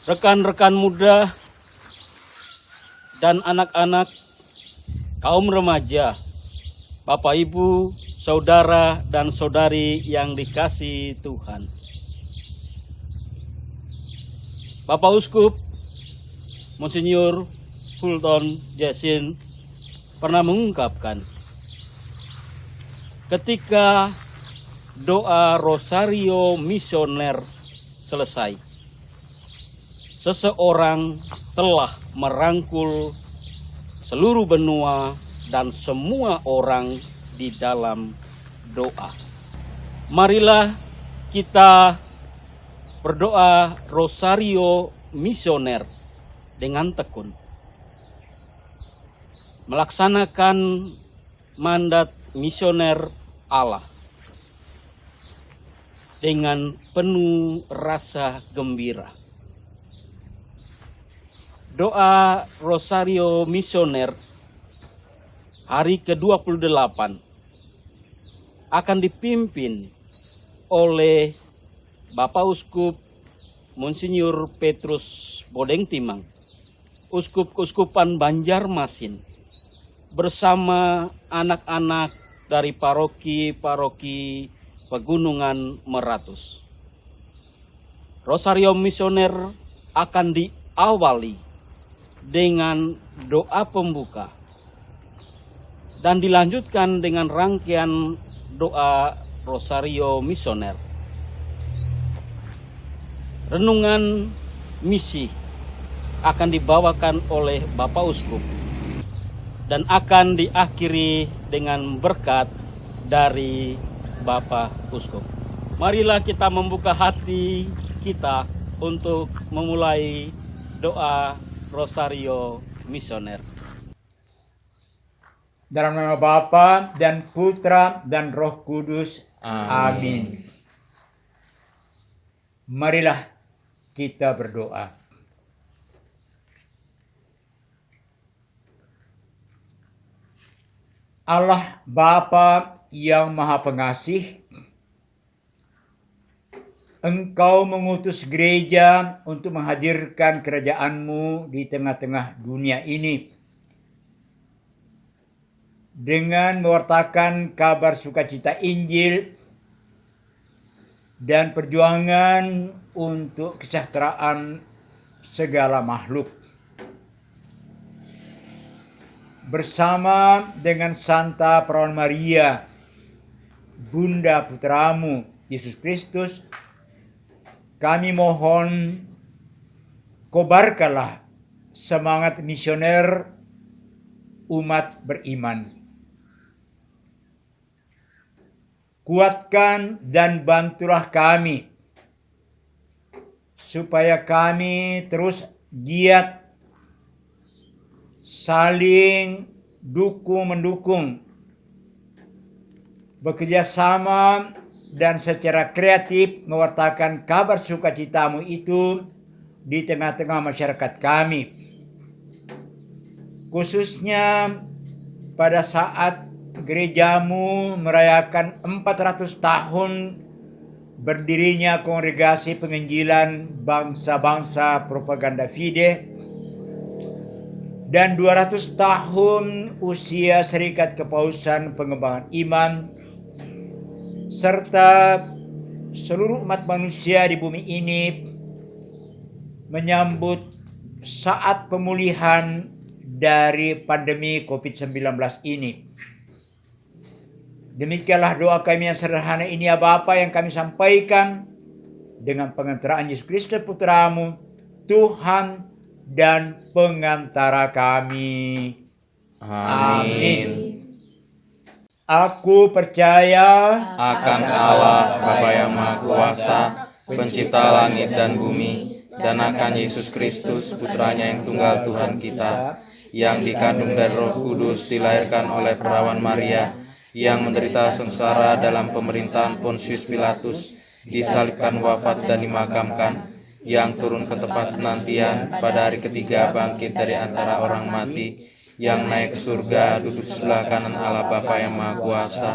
rekan-rekan muda dan anak-anak, kaum remaja, Bapak Ibu, saudara dan saudari yang dikasihi Tuhan. Bapak Uskup Monsinyur Fulton Jasin pernah mengungkapkan, ketika doa Rosario Misioner selesai, seseorang telah merangkul seluruh benua dan semua orang di dalam doa. Marilah kita berdoa Rosario Misioner dengan tekun, melaksanakan mandat misioner Allah dengan penuh rasa gembira. Doa Rosario Misioner hari ke-28 akan dipimpin oleh Bapak Uskup Monsinyur Petrus Bodeng Timang, Uskup-Uskupan Banjarmasin, bersama anak-anak dari paroki-paroki Pegunungan Meratus. Rosario Misioner akan diawali dengan doa pembuka dan dilanjutkan dengan rangkaian doa Rosario Misioner. Renungan misi akan dibawakan oleh Bapak Uskup dan akan diakhiri dengan berkat dari Bapak Uskup. Marilah kita membuka hati kita untuk memulai doa Rosario Misioner. Dalam nama Bapa dan Putra dan Roh Kudus. Amin. Marilah kita berdoa. Allah Bapa yang Maha Pengasih, Engkau mengutus gereja untuk menghadirkan kerajaan-Mu di tengah-tengah dunia ini dengan mewartakan kabar sukacita Injil dan perjuangan untuk kesejahteraan segala makhluk. Bersama dengan Santa Perawan Maria, Bunda Putramu Yesus Kristus, kami mohon kobarkanlah semangat misioner umat beriman. Kuatkan dan bantulah kami supaya kami terus giat saling dukung-mendukung, bekerja sama dan secara kreatif mewartakan kabar sukacita-Mu itu di tengah-tengah masyarakat kami. Khususnya pada saat gereja-Mu merayakan 400 tahun berdirinya Kongregasi Penginjilan Bangsa-Bangsa Propaganda Fide dan 200 tahun usia Serikat Kepausan Pengembangan Iman, serta seluruh umat manusia di bumi ini menyambut saat pemulihan dari pandemi COVID-19 ini. Demikianlah doa kami yang sederhana ini ya Bapa, yang kami sampaikan dengan pengantaraan Yesus Kristus Putramu, Tuhan dan pengantara kami. Amin. Aku percaya akan Allah Bapa yang Maha Kuasa, pencipta langit dan bumi, dan akan Yesus Kristus, Putranya yang tunggal Tuhan kita, yang dikandung dari Roh Kudus, dilahirkan oleh Perawan Maria, yang menderita sengsara dalam pemerintahan Pontius Pilatus, disalibkan, wafat dan dimakamkan, yang turun ke tempat penantian, pada hari ketiga bangkit dari antara orang mati, yang naik ke surga, duduk sebelah kanan Allah Bapa yang Maha Kuasa.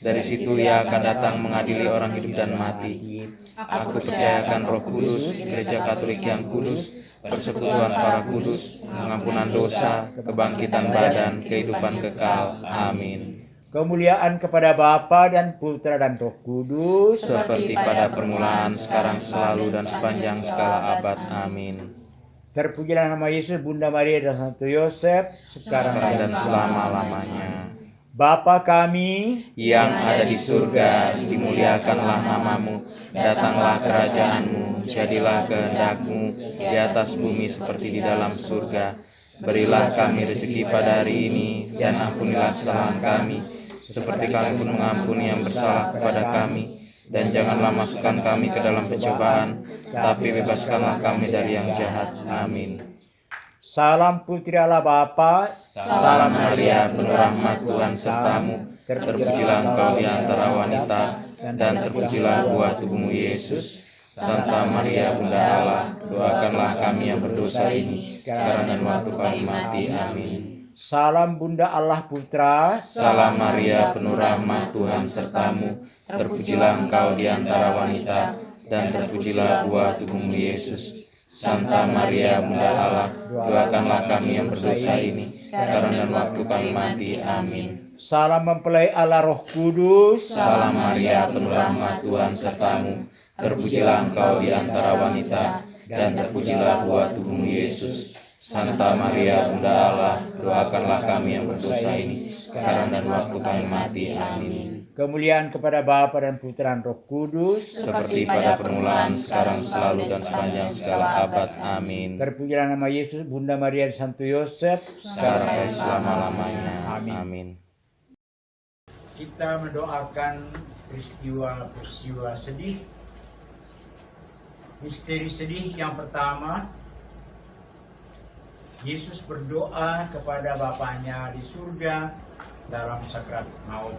Dari situ Ia akan datang mengadili orang hidup dan mati. Aku percayakan Roh Kudus, Gereja Katolik yang kudus, persekutuan para kudus, pengampunan dosa, kebangkitan badan, kehidupan kekal. Amin. Kemuliaan kepada Bapa dan Putra dan Roh Kudus, Seperti pada permulaan, sekarang, selalu, dan sepanjang segala abad. Amin. terpujilah nama Yesus, Bunda Maria dan Santo Yosef, sekarang Dan selama-lamanya. Bapa kami Yang ada di surga, dimuliakanlah namamu, datanglah kerajaanmu, jadilah kehendak-Mu di atas bumi seperti di dalam surga. Berilah kami rezeki pada hari ini, dan ampunilah kesalahan kami, seperti kami pun mengampuni yang bersalah kepada kami. Dan janganlah masukkan kami ke dalam pencobaan, tapi bebaskanlah kami dari yang jahat. Amin. Salam Putri Allah Bapa, Salam Maria, penuh rahmat, Tuhan sertamu. Terpujilah engkau di antara wanita, dan terpujilah buah tubuhmu Yesus. Santa Maria, Bunda Allah, doakanlah kami yang berdosa ini, sekarang dan waktu kami mati. Amin. salam Bunda Allah Putra, Salam Maria, penuh rahmat, Tuhan sertamu. Terpujilah engkau di antara wanita, dan terpujilah buah tubuhmu Yesus. Santa Maria, Bunda Allah, doakanlah kami yang berdosa ini, sekarang dan waktu kami mati. Amin. salam mempelai Allah Roh Kudus, Salam Maria, penuh rahmat, Tuhan sertamu. Terpujilah engkau di antara wanita, dan terpujilah buah tubuhmu Yesus. Santa Maria, Bunda Allah, doakanlah kami yang berdosa ini, sekarang dan waktu kami mati. Amin. kemuliaan kepada Bapa dan Putra dan Roh Kudus, Seperti pada permulaan, sekarang, selalu, dan sepanjang segala abad. Amin. terpujilah nama Yesus, Bunda Maria dan Santo Yosef, Sekarang dan selama-lamanya. Amin. Kita mendoakan peristiwa sedih. Misteri sedih yang pertama, Yesus berdoa kepada Bapanya di surga dalam sakrat maut.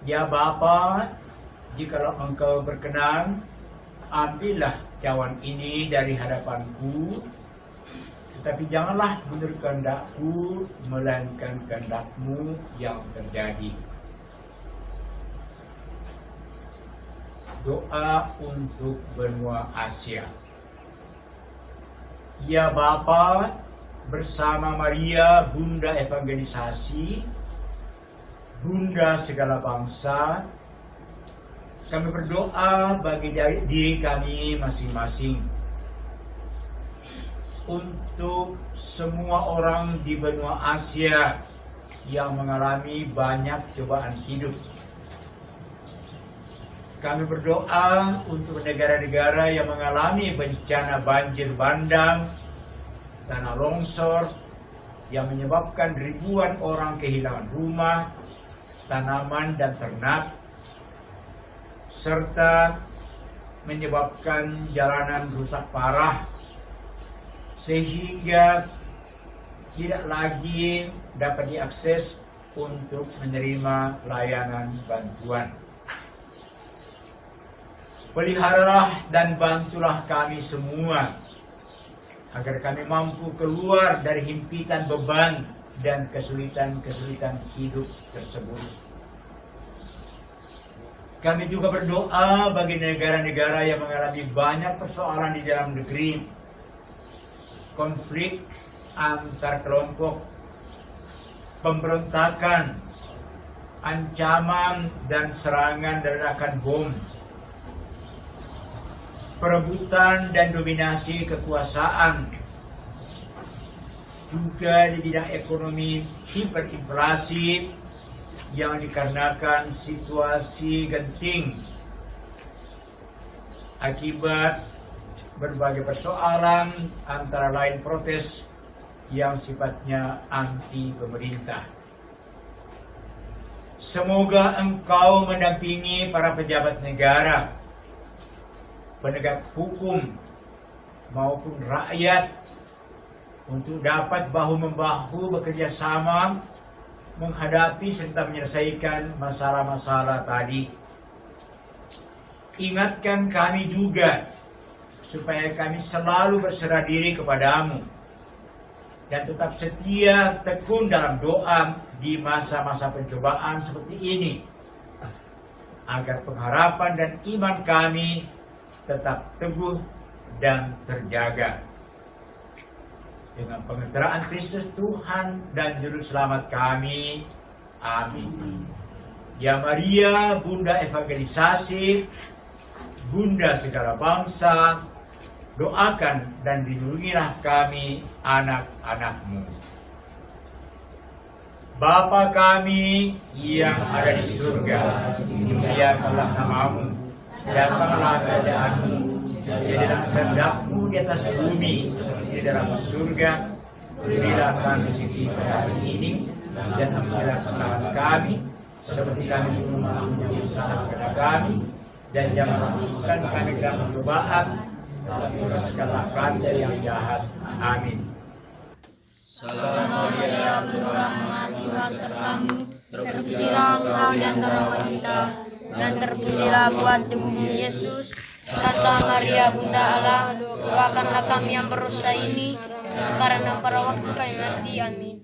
Ya Bapa, jikalau Engkau berkenan, ambillah cawan ini dari hadapanku, tetapi janganlah menurut kehendakku, melainkan kehendak-Mu yang terjadi. Doa untuk benua Asia. Ya Bapa, bersama Maria, Bunda Evangelisasi, Bunda segala bangsa, kami berdoa bagi diri kami masing-masing, untuk semua orang di benua Asia yang mengalami banyak cobaan hidup. Kami berdoa untuk negara-negara yang mengalami bencana banjir bandang, tanah longsor, yang menyebabkan ribuan orang kehilangan rumah, tanaman dan ternak, serta menyebabkan jalanan rusak parah, sehingga tidak lagi dapat diakses untuk menerima layanan bantuan. Peliharalah dan bantulah kami semua, agar kami mampu keluar dari himpitan beban dan kesulitan-kesulitan hidup tersebut. Kami juga berdoa bagi negara-negara yang mengalami banyak persoalan di dalam negeri, konflik antar kelompok, pemberontakan, ancaman dan serangan dan ledakan bom, perebutan dan dominasi kekuasaan, juga di bidang ekonomi hiperinflasi yang dikarenakan situasi genting akibat berbagai persoalan, antara lain protes yang sifatnya anti pemerintah. Semoga Engkau mendampingi para pejabat negara, penegak hukum maupun rakyat untuk dapat bahu-membahu bekerja sama menghadapi serta menyelesaikan masalah-masalah tadi. Ingatkan kami juga supaya kami selalu berserah diri kepadamu dan tetap setia tekun dalam doa di masa-masa pencobaan seperti ini, agar pengharapan dan iman kami tetap teguh dan terjaga. Dengan pengertian Kristus Tuhan dan Juru Selamat kami. Amin. Ya Maria, Bunda Evangelisasi, Bunda segala bangsa, doakan dan lindungilah kami anak-anak-Mu. Bapa kami yang ada di surga, dimuliakanlah nama-Mu, datanglah kerajaan-Mu, jadilah kehendak-Mu di atas bumi seperti di dalam surga. Berilah kami rezeki pada hari ini, dan ampunilah kesalahan kami seperti kami mengampuni kesalahan kepada kami, dan jangan masukkan kami ke dalam pencobaan, tapi bebaskanlah kami dari yang jahat. Amin. Salam Maria, penuh rahmat, Tuhan sertamu, terpujilah engkau di antara wanita, dan terpujilah buah tubuhmu Yesus. Santa Maria, Bunda Allah, doakanlah kami yang berdosa ini, sekarang dan pada waktu kami mati. Amin.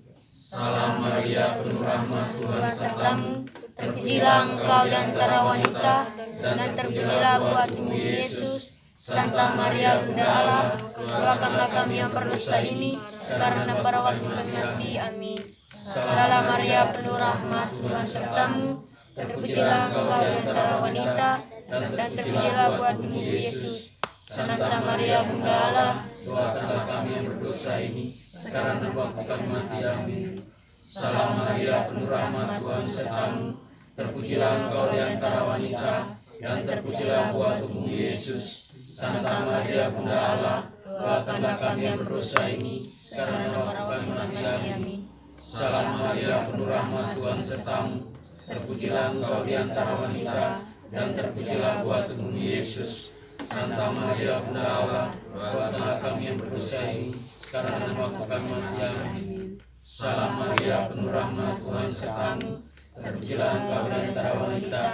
Salam Maria, penuh rahmat, Tuhan sertamu, terpujilah engkau di antara wanita, dan terpujilah buah tubuhmu Yesus. Santa Maria, Bunda Allah, doakanlah kami yang berdosa ini, sekarang dan pada waktu kami mati. Amin. Salam Maria, penuh rahmat, Tuhan sertamu, terpujilah engkau di antara wanita, dan terpujilah buah tubuhmu Yesus. Santa Maria, Bunda Allah, doakanlah kami yang berdosa ini, sekarang dan waktu kami mati. Amin. Salam Maria, penuh rahmat, Tuhan sertamu, terpujilah engkau di antara wanita, dan terpujilah buah tubuhmu Yesus. Santa Maria, Bunda Allah, doakanlah kami yang berdosa ini, sekarang dan waktu kami mati. Amin. Salam Maria, penuh rahmat, Tuhan sertamu, terpujilah engkau di antara wanita, dan terpujilah buah tubuhmu Yesus. Santa Maria, Bunda Allah, doakanlah kami yang berdosa ini, sekarang dan waktu kami mati. Amin. Salam Maria, penuh rahmat, Tuhan sertamu, terpujilah engkau di antara wanita,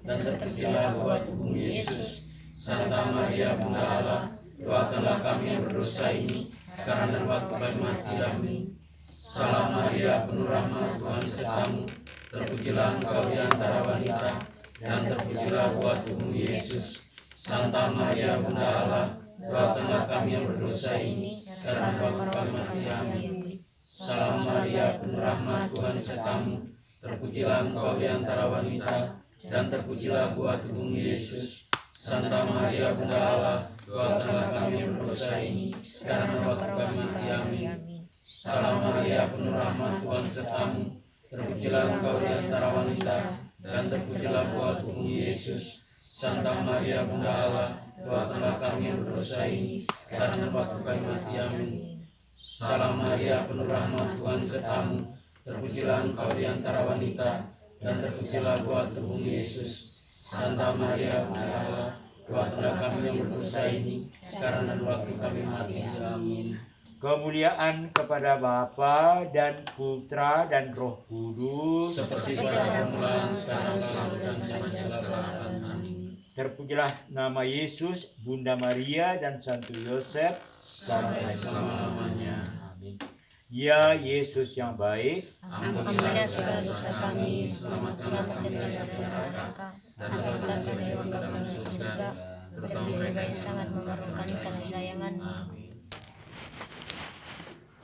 dan terpujilah buah tubuhmu Yesus. Santa Maria, Bunda Allah, doakanlah kami yang berdosa ini, sekarang dan waktu kami mati. Amin. Salam Maria, penuh rahmat, Tuhan sertamu, terpujilah engkau di antara wanita, dan terpujilah buah tubuhmu Yesus. Santa Maria, Bunda Allah, doakanlah kami yang berdosa ini, sekarang dan waktu kami mati. Amin. Salam Maria, penuh rahmat, Tuhan sertamu, terpujilah engkau di antara wanita, dan terpujilah buah tubuhmu Yesus. Santa Maria, Bunda Allah, doakanlah kami yang berdosa ini, sekarang dan waktu kami mati. Amin. Salam Maria, penuh rahmat, Tuhan sertamu, terpujilah engkau di antara wanita, dan terpujilah buah tubuhmu Yesus. Santa Maria, Bunda Allah, doakanlah kami yang berdosa ini, sekarang dan waktu kami mati. Amin. Salam Maria, penuh rahmat, Tuhan sertamu, terpujilah engkau di antara wanita, dan terpujilah buah tubuhmu Yesus. Santa Maria, Bunda Allah, doakanlah kami yang berdosa ini, sekarang dan waktu kami mati. Amin. Kemuliaan kepada Bapa dan Putra dan Roh Kudus. Seperti pada permulaan, sekarang, selalu, dan zaman-zaman. Amin. Terpujilah nama Yesus, Bunda Maria dan Santo Yosef sampai Selama-lamanya. Amin. Ya Yesus yang baik, ampunilah segala dosa kami, selamatkan kami dari neraka, dan hantarkan jiwa kami ke surga, terutama mereka yang sangat memerlukan kasih sayangan-Mu.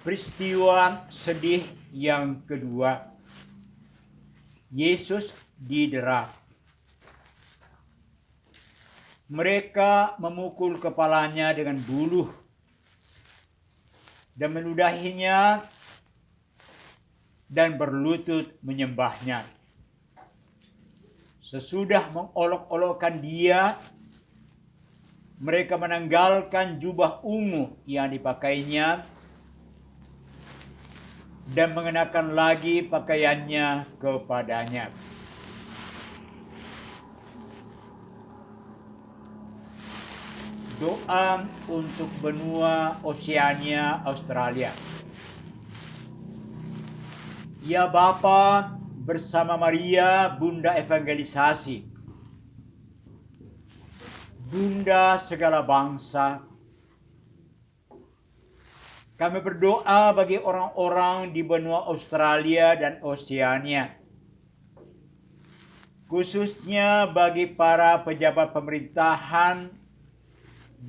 peristiwa sedih yang kedua. Yesus didera. Mereka memukul kepalanya dengan buluh dan meludahinya dan berlutut menyembahnya. Sesudah mengolok-olokkan dia, mereka menanggalkan jubah ungu yang dipakainya dan mengenakan lagi pakaiannya kepadanya. Doa untuk benua Oceania Australia. Ya Bapa, bersama Maria, Bunda Evangelisasi, Bunda segala bangsa, kami berdoa bagi orang-orang di benua Australia dan Oceania, khususnya bagi para pejabat pemerintahan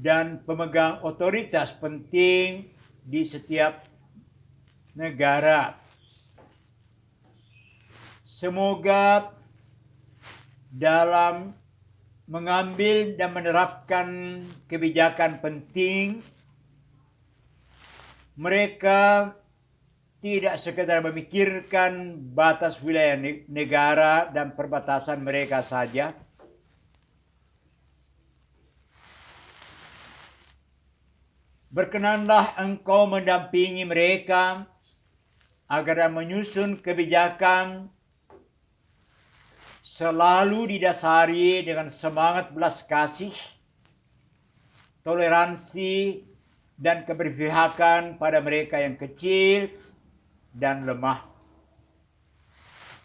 dan pemegang otoritas penting di setiap negara. Semoga dalam mengambil dan menerapkan kebijakan penting, mereka tidak sekedar memikirkan batas wilayah negara dan perbatasan mereka saja, berkenanlah Engkau mendampingi mereka agar menyusun kebijakan selalu didasari dengan semangat belas kasih, toleransi, dan keberpihakan pada mereka yang kecil dan lemah,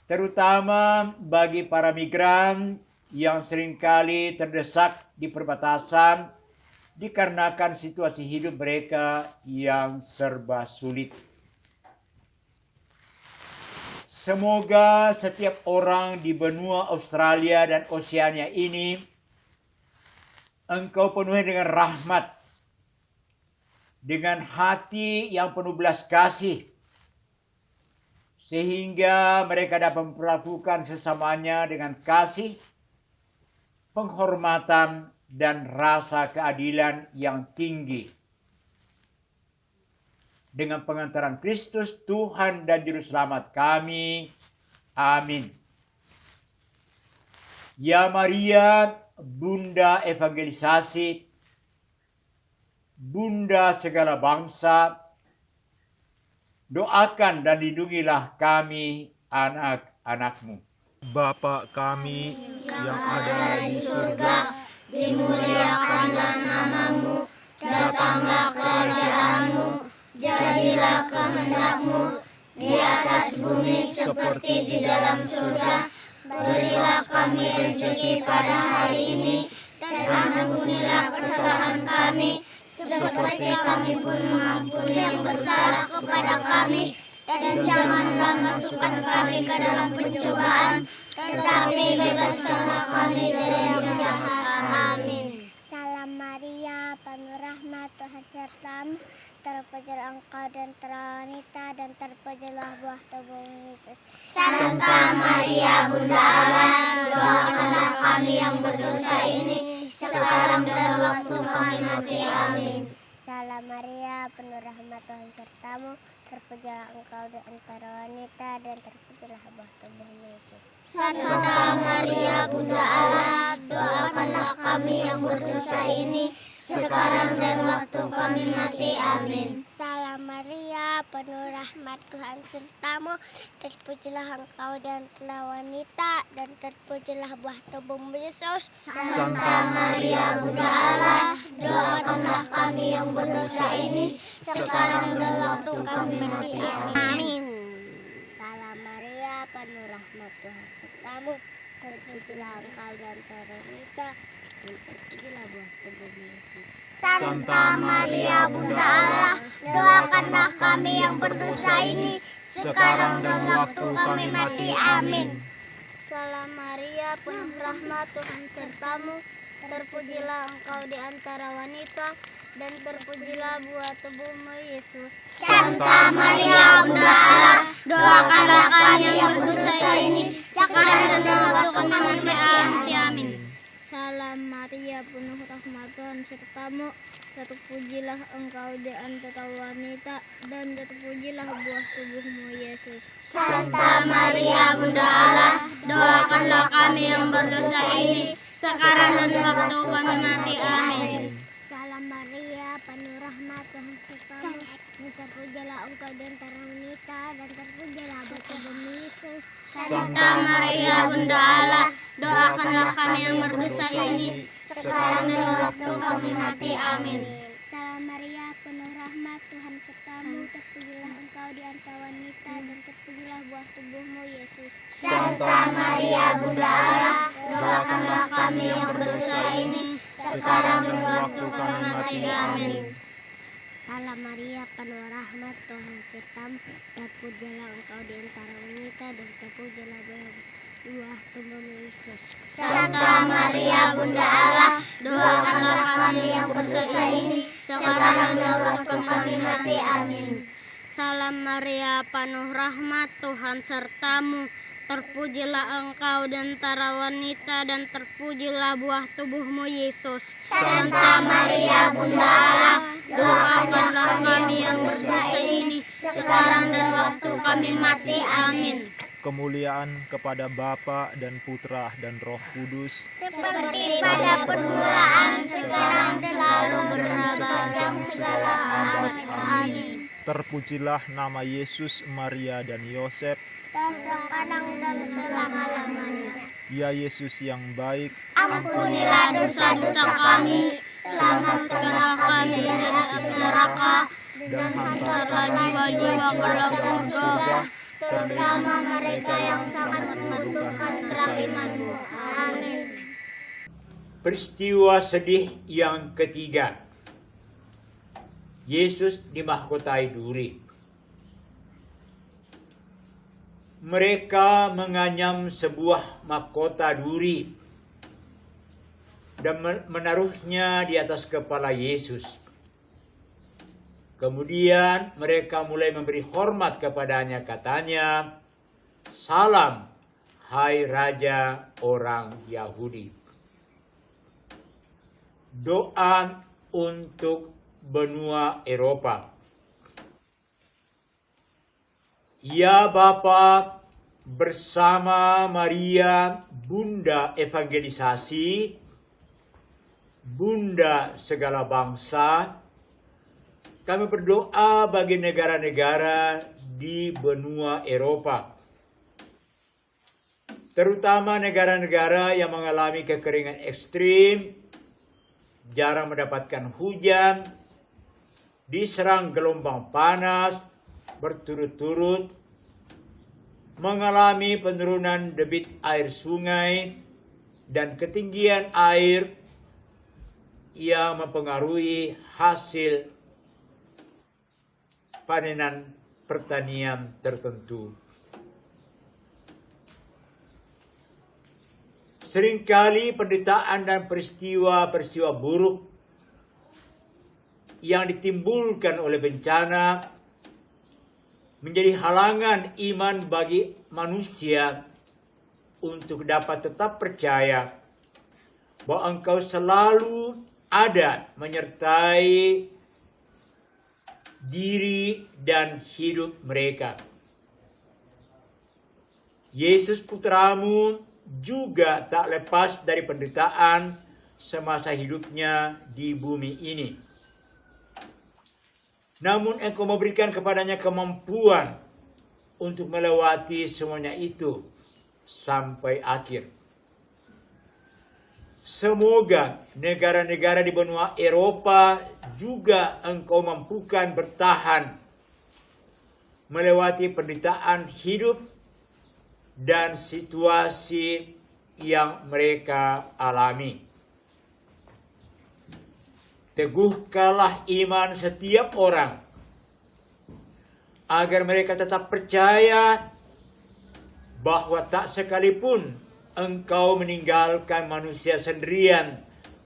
terutama bagi para migran yang seringkali terdesak di perbatasan dikarenakan situasi hidup mereka yang serba sulit. Semoga setiap orang di benua Australia dan Oseania ini Engkau penuhi dengan rahmat, dengan hati yang penuh belas kasih, sehingga mereka dapat memperlakukan sesamanya dengan kasih, penghormatan, dan rasa keadilan yang tinggi. Dengan pengantaran Kristus, Tuhan dan Juru Selamat kami. Amin. Ya Maria, Bunda Evangelisasi, Bunda segala bangsa, doakan dan lindungilah kami anak-anak-Mu. Bapa kami yang ada di surga, dimuliakanlah namamu, datanglah kerajaan-Mu, jadilah kehendak-Mu di atas bumi seperti di dalam surga. Berilah kami rezeki pada hari ini, dan ampunilah kesalahan kami, seperti kami pun mengampuni yang bersalah kepada kami. Dan janganlah masukkan kami ke dalam pencobaan, tetapi bebaskanlah kami dari yang jahat. Amin. Salam Maria, penuh rahmat, Tuhan sertamu. Terpujilah engkau di antara wanita, dan terpujilah buah tubuhmu Yesus. Santa Maria, Bunda Allah, doakanlah kami yang berdosa ini, sekarang dan waktu kami mati. Amin. Salam Maria, penuh rahmat, Tuhan sertamu. Terpujilah engkau di antara wanita, dan terpujilah buah tubuhmu Yesus. Santa Maria, Bunda Allah, doakanlah kami yang berdosa ini, sekarang dan waktu kami mati. Amin. Salam Maria, penuh rahmat, Tuhan sertamu. Terpujilah engkau di antara wanita, dan terpujilah buah tubuhmu Yesus. Santa Maria, Bunda Allah, doakanlah kami yang berdosa ini, sekarang dan waktu kami mati. Amin. Salam Maria, penuh rahmat, Tuhan sertamu. Terpujilah engkau di antara wanita, dan terpujilah buah tubuhmu Yesus. Santa Maria, Bunda Allah, doakanlah kami yang berdosa ini, sekarang dan waktu kami mati. Amin. Salam Maria, penuh rahmat, Tuhan sertamu. Terpujilah engkau di antara wanita, dan terpujilah buah tubuhmu Yesus. Santa Maria, Bunda Allah, doakanlah kami yang berdosa ini, sekarang dan waktu kami mati. Amin. Salam Maria, penuh rahmat, Tuhan sertamu. Terpujilah engkau di antara wanita, dan terpujilah buah tubuhmu Yesus. Santa Maria, Bunda Allah, doakanlah kami yang berdosa ini, sekarang dan waktu kami mati. Amin. Salam Maria, penuh rahmat, Tuhan sertamu. Terpujilah engkau di antara wanita, dan terpujilah buah tubuhmu Yesus. Santa Maria, Bunda Allah, doakanlah kami yang berdosa ini, sekarang dan waktu kami mati. Amin. Salam Maria, penuh rahmat, Tuhan sertamu. Terpujilah engkau di antara wanita, dan terpujilah buah tubuhmu Yesus. Santa Maria, Bunda Allah, doakanlah kami yang berdosa ini, sekarang dan waktu kami mati. Amin. Salam Maria, penuh rahmat, Tuhan sertamu. Terpujilah engkau di antara wanita, dan terpujilah buah buah tubuhmu Yesus. Santa Maria Bunda Allah, doakanlah kami yang berdosa ini, sekarang dan waktu kami mati. Amin. Salam Maria, penuh rahmat, Tuhan sertamu. Terpujilah engkau di antara wanita dan terpujilah buah tubuhmu Yesus. Santa Maria Bunda Allah, doakanlah kami yang berdosa ini, sekarang dan waktu kami mati. Amin. Kemuliaan kepada Bapa dan Putra dan Roh Kudus, Seperti pada permulaan, sekarang, selalu, sepanjang segala abad. Amin. terpujilah nama Yesus, Maria, dan Yosef. Sekarang dan selama-lamanya. Ya Yesus yang baik, Ampunilah dosa-dosa kami, selamatkanlah kami dari api neraka, dan hantarlah jiwa-jiwa ke dalam surga, Terutama mereka yang sangat membutuhkan kerahiman-Mu. Amin. Peristiwa sedih yang ketiga. Yesus dimahkotai duri. Mereka menganyam sebuah mahkota duri dan menaruhnya di atas kepala Yesus. Kemudian mereka mulai memberi hormat kepadanya, katanya, "Salam, hai Raja orang Yahudi." Doa untuk benua Eropa. Ya Bapa, bersama Maria, Bunda Evangelisasi, Bunda segala bangsa, kami berdoa bagi negara-negara di benua Eropa, terutama negara-negara yang mengalami kekeringan ekstrim, jarang mendapatkan hujan, diserang gelombang panas berturut-turut, mengalami penurunan debit air sungai dan ketinggian air yang mempengaruhi hasil panenan pertanian tertentu. Seringkali penderitaan dan peristiwa-peristiwa buruk yang ditimbulkan oleh bencana menjadi halangan iman bagi manusia untuk dapat tetap percaya bahwa Engkau selalu ada menyertai diri dan hidup mereka. Yesus Putramu juga tak lepas dari penderitaan semasa hidupnya di bumi ini. Namun Engkau memberikan kepadanya kemampuan untuk melewati semuanya itu sampai akhir. Semoga negara-negara di benua Eropa juga Engkau mampukan bertahan melewati penderitaan hidup dan situasi yang mereka alami. Teguhkanlah iman setiap orang agar mereka tetap percaya bahwa tak sekalipun Engkau meninggalkan manusia sendirian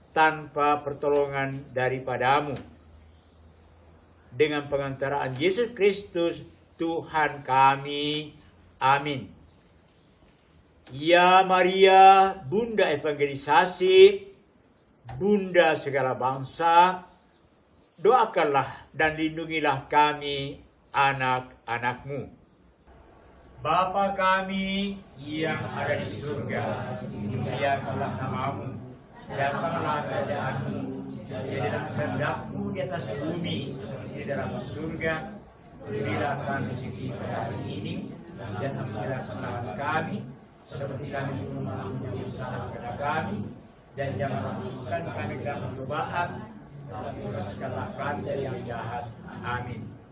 tanpa pertolongan daripadamu. Dengan pengantaraan Yesus Kristus Tuhan kami. Amin. Ya Maria, Bunda Evangelisasi, Bunda segala bangsa, doakanlah dan lindungilah kami anak-anak-Mu. Bapa kami yang ada di surga, dimuliakanlah nama-Mu, datanglah kerajaan-Mu, jadilah kehendak-Mu di atas bumi seperti di dalam surga. Berilah kami rezeki hari ini, dan ampunilah kesalahan kami, seperti kami mengampuni dosa kepada kami, dan jangan masukkan kami ke dalam pencobaan, tapi bebaskanlah kami dari yang jahat. Amin.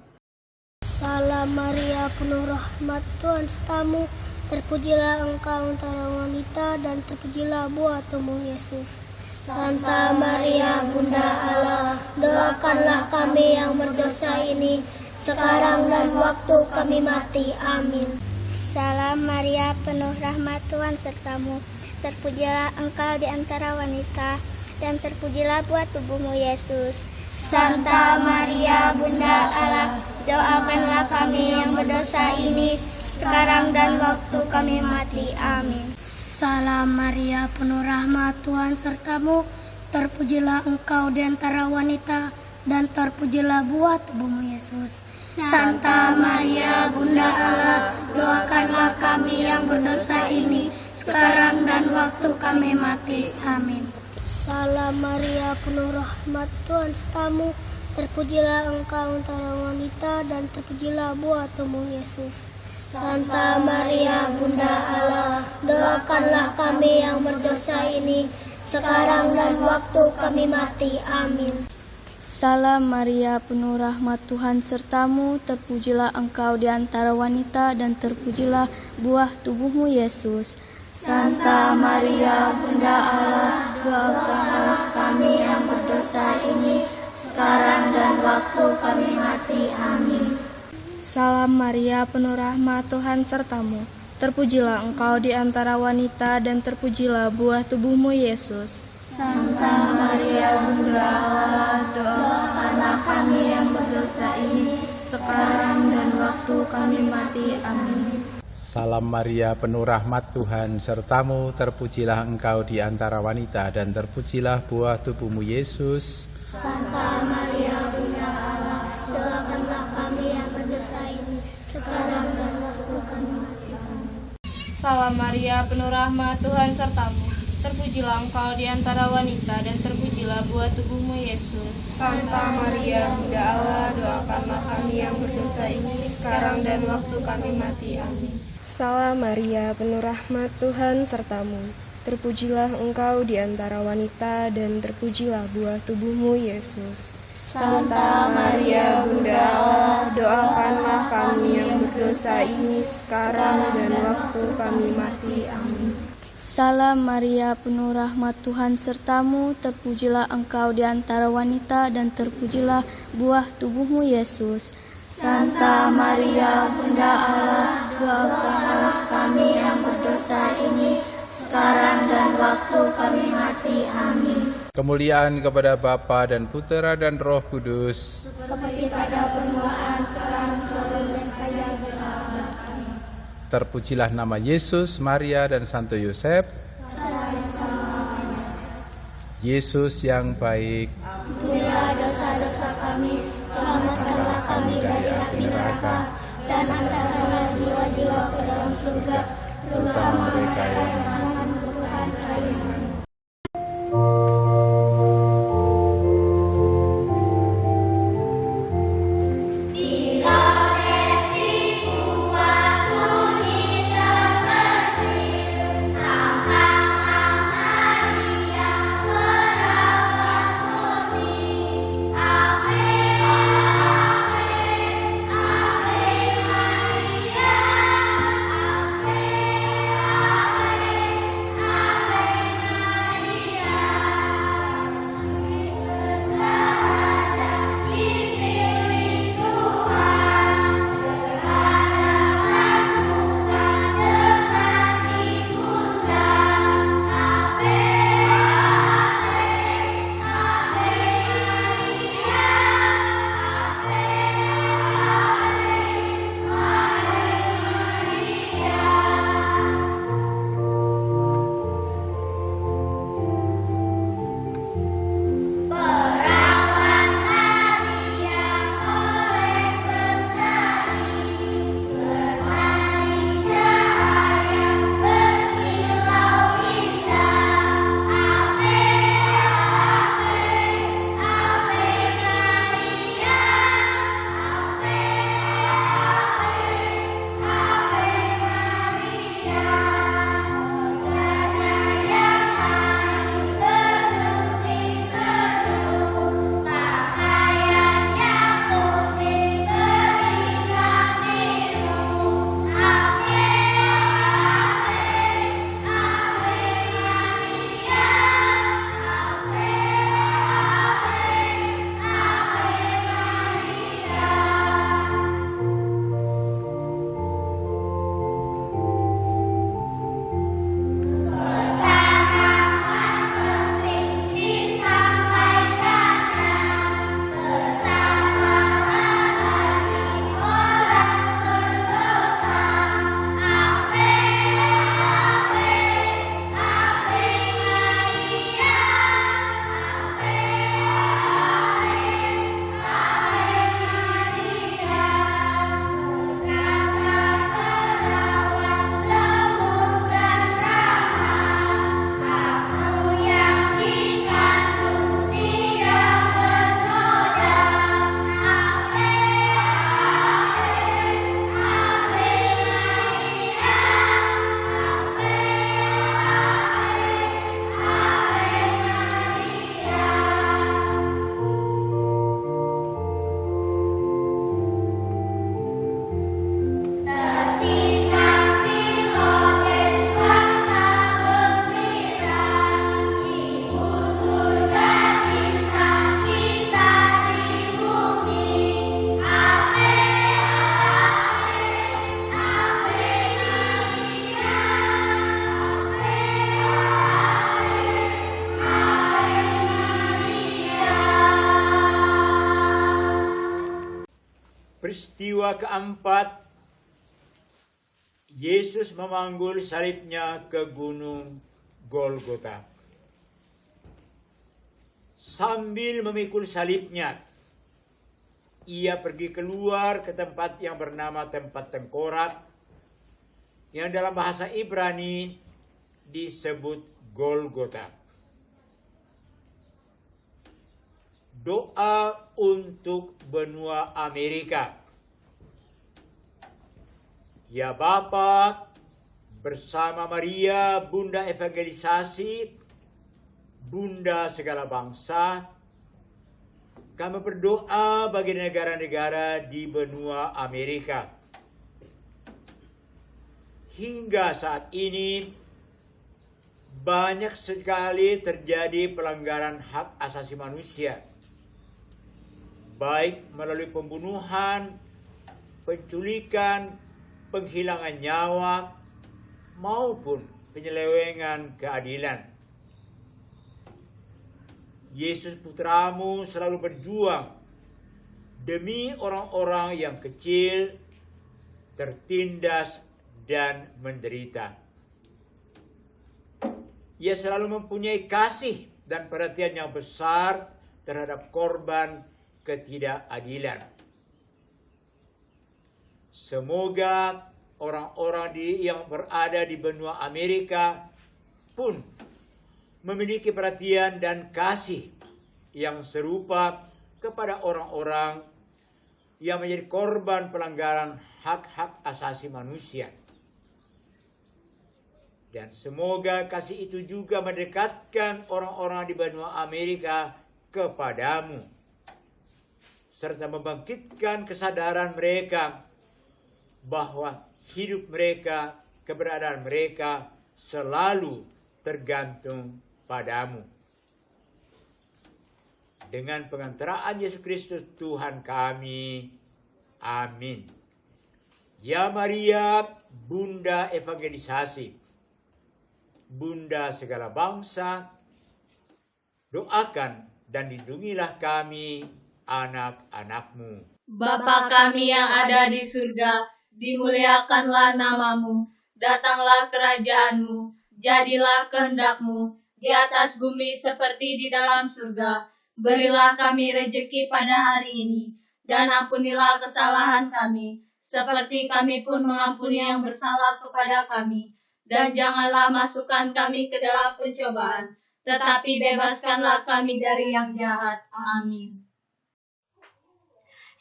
Salam Maria, penuh rahmat, Tuhan sertamu. Terpujilah engkau antara wanita dan terpujilah buah tubuh Yesus. Santa Maria, Bunda Allah, doakanlah kami yang berdosa ini, sekarang dan waktu kami mati. Amin. Salam Maria, penuh rahmat Tuhan sertamu. Terpujilah engkau di antara wanita, dan terpujilah buah tubuhmu Yesus. Santa Maria, Bunda Allah, doakanlah kami yang berdosa ini, sekarang dan waktu kami mati. Amin. Salam Maria, penuh rahmat Tuhan sertamu. Terpujilah engkau di antara wanita, dan terpujilah buah tubuhmu Yesus. Santa Maria, Bunda Allah, doakanlah kami yang berdosa ini, sekarang dan waktu kami mati. Amin. Salam Maria, penuh rahmat Tuhan sertamu. Terpujilah engkau antara wanita, dan terpujilah buah tubuhmu Yesus. Santa Maria, Bunda Allah, doakanlah kami yang berdosa ini, sekarang dan waktu kami mati. Amin. Salam Maria, penuh rahmat Tuhan sertamu. Terpujilah engkau di antara wanita, dan terpujilah buah tubuhmu Yesus. Santa Maria, Bunda Allah, doakanlah kami yang berdosa ini, sekarang dan waktu kami mati. Amin. Salam Maria, penuh rahmat Tuhan sertamu. Terpujilah engkau di antara wanita, dan terpujilah buah tubuhmu Yesus. Santa Maria, Bunda Allah, doakanlah kami yang berdosa ini, sekarang dan waktu kami mati. Amin. Salam Maria, penuh rahmat Tuhan sertamu. Terpujilah engkau di antara wanita, dan terpujilah buah tubuhmu Yesus. Santa Maria, Bunda Allah, doakanlah kami yang berdosa ini, sekarang dan waktu kami mati. Amin. Salam Maria, penuh rahmat Tuhan sertamu. Terpujilah engkau di antara wanita, dan terpujilah buah tubuhmu Yesus. Santa Maria, Bunda Allah, doakanlah kami yang berdosa ini, sekarang dan waktu kami mati. Amin. Salam Maria, penuh rahmat Tuhan sertamu. Terpujilah engkau di antara wanita, dan terpujilah buah tubuhmu Yesus. Santa Maria, Bunda Allah, doakanlah kami yang berdosa ini, sekarang dan waktu kami mati. Amin. Salam Maria, penuh rahmat Tuhan sertamu. Terpujilah engkau di antara wanita, dan terpujilah buah tubuhmu Yesus. Santa Maria, Bunda Allah, doakanlah kami yang berdosa ini, sekarang dan waktu kami mati. Amin. Kemuliaan kepada Bapa dan Putera dan Roh Kudus. Seperti pada permulaan, sekarang, selalu, dan saja selamanya. Amin. Terpujilah nama Yesus, Maria, dan Santo Yosef. Yesus yang baik, ampunilah dosa-dosa kami, selamatkanlah kami dari api neraka, dan hantarkanlah jiwa-jiwa ke dalam surga, terutama mereka yang sangat membutuhkan perlindungan. Peristiwa keempat, Yesus memanggul salibnya ke gunung Golgota. Sambil memikul salibnya, ia pergi keluar ke tempat yang bernama tempat tengkorak, yang dalam bahasa Ibrani disebut Golgota. Doa untuk benua Amerika. Ya Bapa, bersama Maria, Bunda Evangelisasi, Bunda segala bangsa, kami berdoa bagi negara-negara di benua Amerika. Hingga saat ini, banyak sekali terjadi pelanggaran hak asasi manusia, baik melalui pembunuhan, penculikan, penghilangan nyawa, maupun penyelewengan keadilan. Yesus Putramu selalu berjuang demi orang-orang yang kecil, tertindas, dan menderita. Ia selalu mempunyai kasih dan perhatian yang besar terhadap korban ketidakadilan. Semoga orang-orang yang berada di benua Amerika pun memiliki perhatian dan kasih yang serupa kepada orang-orang yang menjadi korban pelanggaran hak-hak asasi manusia. Dan semoga kasih itu juga mendekatkan orang-orang di benua Amerika kepadamu, serta membangkitkan kesadaran mereka bahwa hidup mereka, keberadaan mereka selalu tergantung padamu. Dengan pengantaraan Yesus Kristus Tuhan kami. Amin. Ya Maria, Bunda Evangelisasi, Bunda segala bangsa, doakan dan lindungilah kami, anak-anak-Mu. Bapa kami yang ada di surga, dimuliakanlah namamu, datanglah kerajaan-Mu, jadilah kehendak-Mu, di atas bumi seperti di dalam surga. Berilah kami rejeki pada hari ini, dan ampunilah kesalahan kami, seperti kami pun mengampuni yang bersalah kepada kami. Dan janganlah masukkan kami ke dalam pencobaan, tetapi bebaskanlah kami dari yang jahat. Amin.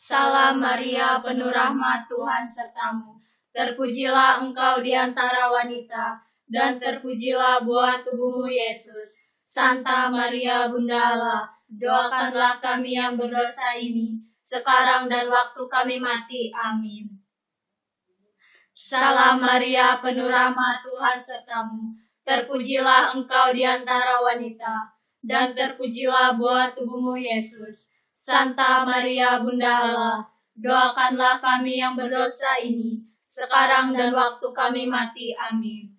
Salam Maria, penuh rahmat, Tuhan sertamu. Terpujilah engkau di antara wanita, dan terpujilah buah tubuhmu Yesus. Santa Maria, Bunda Allah, doakanlah kami yang berdosa ini, sekarang dan waktu kami mati. Amin. Salam Maria, penuh rahmat, Tuhan sertamu. Terpujilah engkau di antara wanita, dan terpujilah buah tubuhmu Yesus. Santa Maria, Bunda Allah, doakanlah kami yang berdosa ini, sekarang dan waktu kami mati. Amin.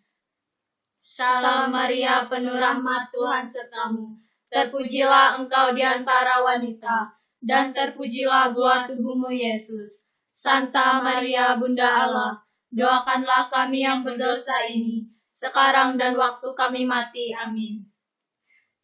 Salam Maria, penuh rahmat, Tuhan sertamu. Terpujilah engkau di antara wanita, dan terpujilah buah tubuhmu Yesus. Santa Maria, Bunda Allah, doakanlah kami yang berdosa ini, sekarang dan waktu kami mati. Amin.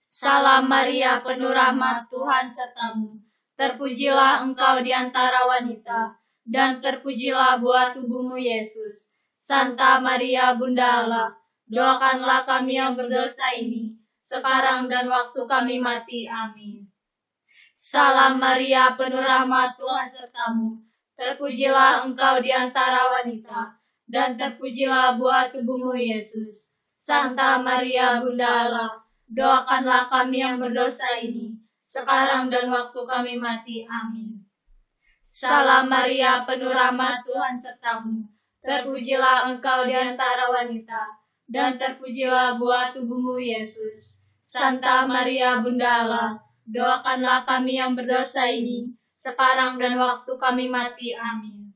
Salam Maria, penuh rahmat, Tuhan sertamu. Terpujilah engkau di antara wanita, dan terpujilah buah tubuhmu Yesus. Santa Maria, Bunda Allah, doakanlah kami yang berdosa ini, sekarang dan waktu kami mati. Amin. Salam Maria, penuh rahmat, Tuhan sertamu. Terpujilah engkau di antara wanita, dan terpujilah buah tubuhmu Yesus. Santa Maria, Bunda Allah, doakanlah kami yang berdosa ini, sekarang dan waktu kami mati. Amin. Salam Maria, penuh rahmat, Tuhan sertamu. Terpujilah engkau di antara wanita, dan terpujilah buah tubuhmu Yesus. Santa Maria, Bunda Allah, doakanlah kami yang berdosa ini, sekarang dan waktu kami mati. Amin.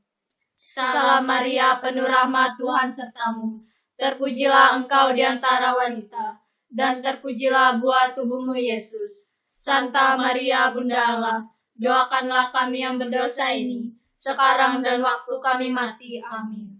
Salam Maria, penuh rahmat, Tuhan sertamu. Terpujilah engkau di antara wanita, dan terpujilah buah tubuhmu Yesus. Santa Maria, Bunda Allah, doakanlah kami yang berdosa ini, sekarang dan waktu kami mati. Amin.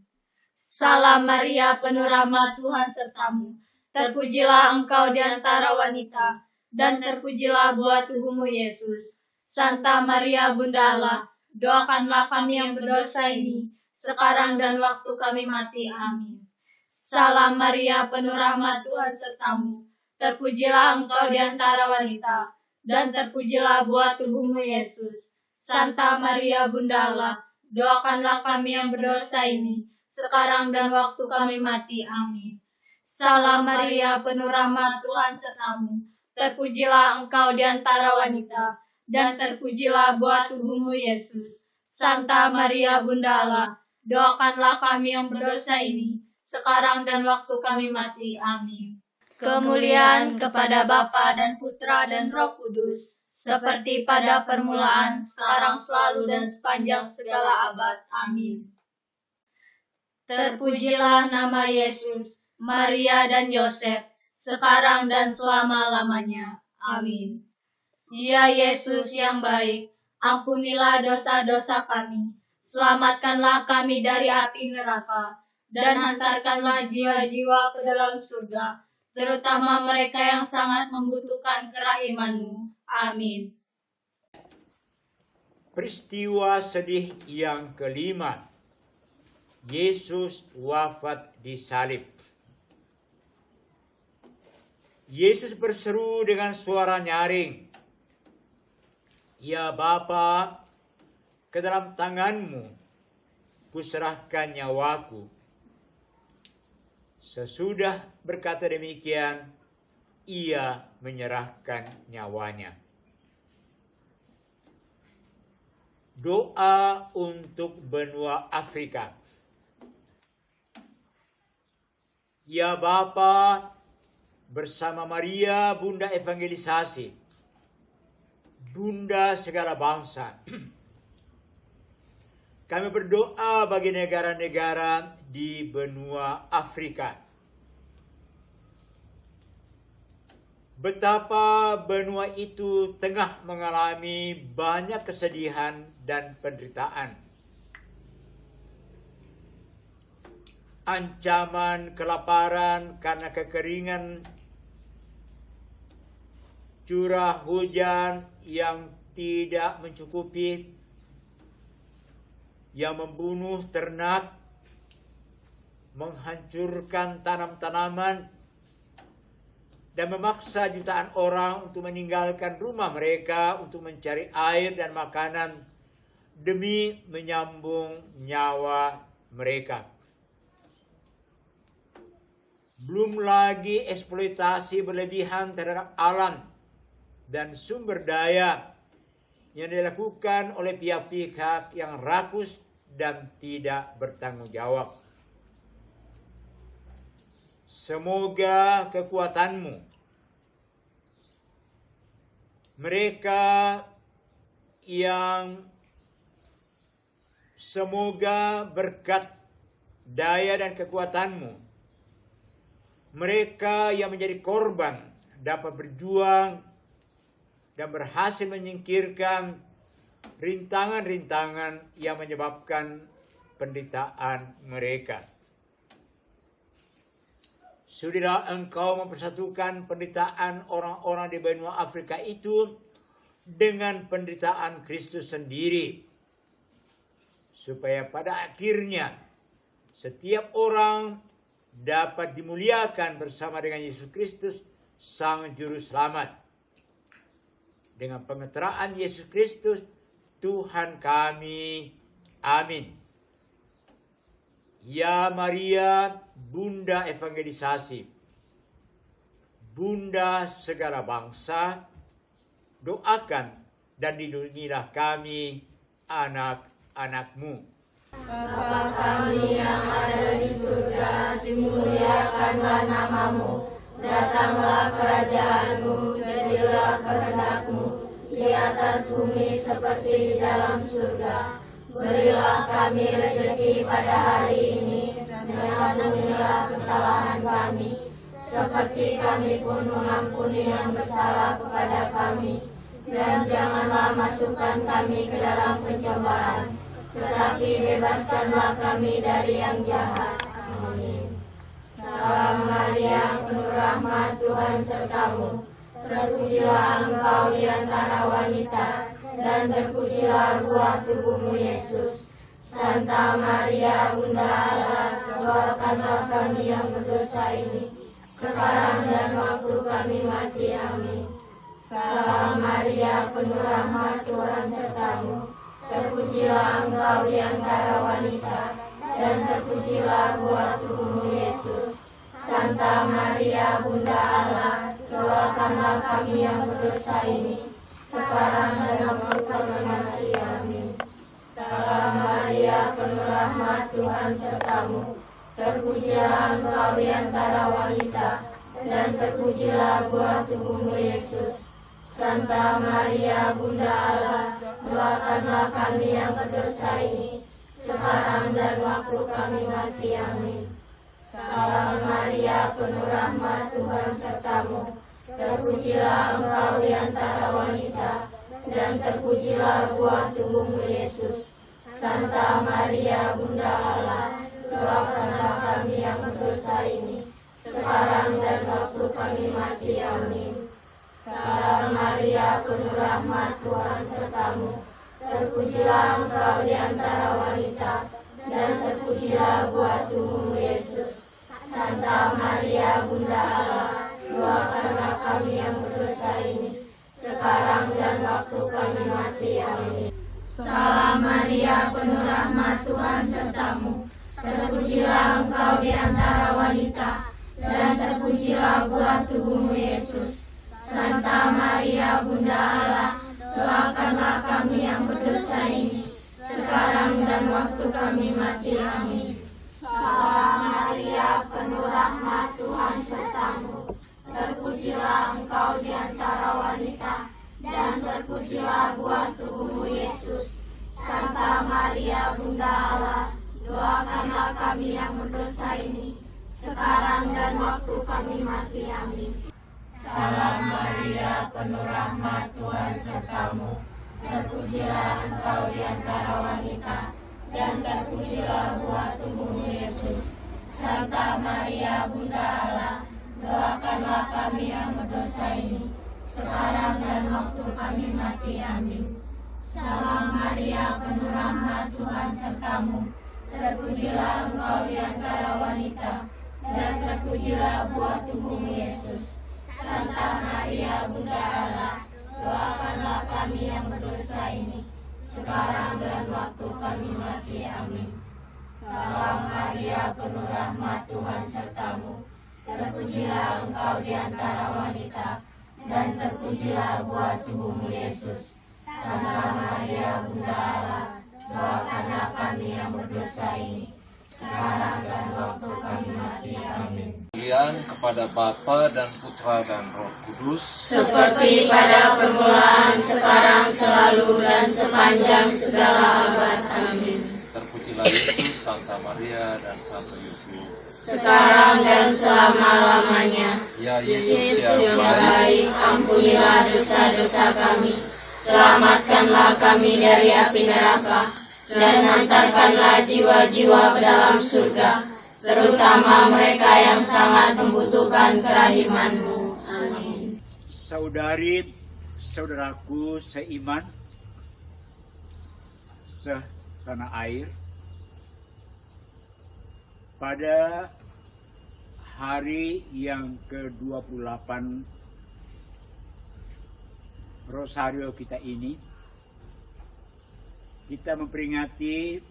Salam Maria, penuh rahmat, Tuhan sertamu. Terpujilah engkau di antara wanita, dan terpujilah buah tubuhmu, Yesus. Santa Maria, Bunda Allah, doakanlah kami yang berdosa ini, sekarang dan waktu kami mati. Amin. Salam Maria, penuh rahmat, Tuhan sertamu. Terpujilah engkau di antara wanita, dan terpujilah buah tubuhmu, Yesus. Santa Maria, Bunda Allah, doakanlah kami yang berdosa ini, sekarang dan waktu kami mati. Amin. Salam Maria, penuh rahmat, Tuhan sertamu. Terpujilah engkau di antara wanita, dan terpujilah buah tubuhmu, Yesus. Santa Maria, Bunda Allah, doakanlah kami yang berdosa ini, sekarang dan waktu kami mati. Amin. Kemuliaan kepada Bapa dan Putra dan Roh Kudus, seperti pada permulaan, sekarang, selalu, dan sepanjang segala abad. Amin. Terpujilah nama Yesus, Maria dan Yosef, sekarang dan selama-lamanya. Amin. Ya Yesus yang baik, ampunilah dosa-dosa kami, selamatkanlah kami dari api neraka, dan hantarkanlah jiwa-jiwa ke dalam surga, terutama mereka yang sangat membutuhkan kerahiman-Mu. Amin. Peristiwa sedih yang kelima, Yesus wafat di salib. Yesus berseru dengan suara nyaring, "Ya Bapa, ke dalam tangan-Mu kuserahkan nyawaku." Sesudah berkata demikian, ia menyerahkan nyawanya. Doa untuk benua Afrika. Ya Bapa, bersama Maria, Bunda Evangelisasi, Bunda segala bangsa, kami berdoa bagi negara-negara di benua Afrika. Betapa benua itu tengah mengalami banyak kesedihan dan penderitaan. Ancaman kelaparan karena kekeringan, curah hujan yang tidak mencukupi, yang membunuh ternak, menghancurkan tanam-tanaman, dan memaksa jutaan orang untuk meninggalkan rumah mereka untuk mencari air dan makanan demi menyambung nyawa mereka. Belum lagi eksploitasi berlebihan terhadap alam dan sumber daya yang dilakukan oleh pihak-pihak yang rakus dan tidak bertanggung jawab. Semoga kekuatan-Mu, mereka yang semoga berkat daya dan kekuatan-Mu, mereka yang menjadi korban dapat berjuang dan berhasil menyingkirkan rintangan-rintangan yang menyebabkan penderitaan mereka. Sudahlah Engkau mempersatukan penderitaan orang-orang di benua Afrika itu dengan penderitaan Kristus sendiri, supaya pada akhirnya setiap orang dapat dimuliakan bersama dengan Yesus Kristus, Sang Juru Selamat. Dengan pengeteraan Yesus Kristus, Tuhan kami. Amin. Ya Maria, Bunda Evangelisasi, Bunda segala bangsa, doakan dan lindungilah kami, anak-anak-Mu. Bapa kami yang ada di surga, dimuliakanlah nama-Mu, datanglah kerajaan-Mu, jadilah kehendak-Mu di atas bumi seperti di dalam surga. Berilah kami rezeki pada hari ini, dan ampunilah kesalahan kami, seperti kami pun mengampuni yang bersalah kepada kami. Dan janganlah masukkan kami ke dalam pencobaan, tetapi bebaskanlah kami dari yang jahat. Amin. Salam Maria, penuh rahmat, Tuhan sertamu. Terpujilah engkau di antara wanita, dan terpujilah buah tubuhmu Yesus. Santa Maria, Bunda Allah, doakanlah kami yang berdosa ini, sekarang dan waktu kami mati. Amin. Salam Maria, penuh rahmat, Tuhan sertamu. Terpujilah engkau di antara wanita, dan terpujilah buah tubuhmu Yesus. Santa Maria, Bunda Allah, doakanlah kami yang berdosa ini, sekarang dan waktu kami mati. Amin. Salam Maria, penuh rahmat, Tuhan sertamu. Terpujilah engkau di antara wanita, dan terpujilah buah tubuhmu Yesus. Santa Maria, Bunda Allah, doakanlah kami yang berdosa ini, sekarang dan waktu kami mati. Amin. Salam Maria, penuh rahmat, Tuhan sertamu. Terpujilah engkau di antara wanita, dan terpujilah buah tubuhmu Yesus. Santa Maria, Bunda Allah, doakanlah kami yang berdosa ini, sekarang dan waktu kami mati. Amin. Salam Maria, penuh rahmat, Tuhan sertamu. Terpujilah engkau di antara wanita, dan terpujilah buah tubuhmu Yesus. Santa Maria, Bunda Allah, doakanlah kami yang berdosa ini, sekarang dan waktu kami mati. Amin. Salam Maria, penuh rahmat, Tuhan sertamu. Terpujilah engkau di antara wanita, dan terpujilah buah tubuhmu Yesus. Santa Maria, Bunda Allah, doakanlah kami yang berdosa ini, sekarang dan waktu kami mati. Amin. Salam Maria, penuh rahmat, Tuhan sertamu. Terpujilah engkau di antara wanita, dan terpujilah buah tubuhmu Yesus. Santa Maria, Bunda Allah, doakanlah kami yang berdosa ini, sekarang dan waktu kami mati. Amin. Salam Maria, penuh rahmat, Tuhan sertamu. Terpujilah engkau di antara wanita, dan terpujilah buah tubuhmu Yesus. Santa Maria, Bunda Allah, doakanlah kami yang berdosa ini, sekarang dan waktu kami mati. Amin. Salam Maria, penuh rahmat, Tuhan sertamu. Terpujilah engkau di antara wanita, dan terpujilah buah tubuhmu Yesus. Santa Maria, Bunda Allah, doakanlah kami yang berdosa ini, sekarang dan waktu kami mati. Amin. Salam Maria, penuh rahmat, Tuhan sertamu. Terpujilah engkau di antara wanita, dan terpujilah buah tubuhmu Yesus. Santa Maria, Bunda Allah, doakanlah kami yang berdosa ini, sekarang dan waktu kami mati. Amin. Kemuliaan kepada Bapa dan Putra dan Roh Kudus, seperti pada permulaan, sekarang, selalu, dan sepanjang segala abad. Amin. terpujilah Yesus, Santa Maria, dan Santo Yusuf, sekarang dan selama-lamanya. Ya Yesus yang baik, ampunilah dosa-dosa kami, selamatkanlah kami dari api neraka, dan hantarkanlah jiwa-jiwa ke dalam surga, terutama mereka yang sangat membutuhkan kerahiman-Mu. Amin. Saudaraku seiman, setanah air, pada hari yang ke-28 Rosario kita ini, kita memperingati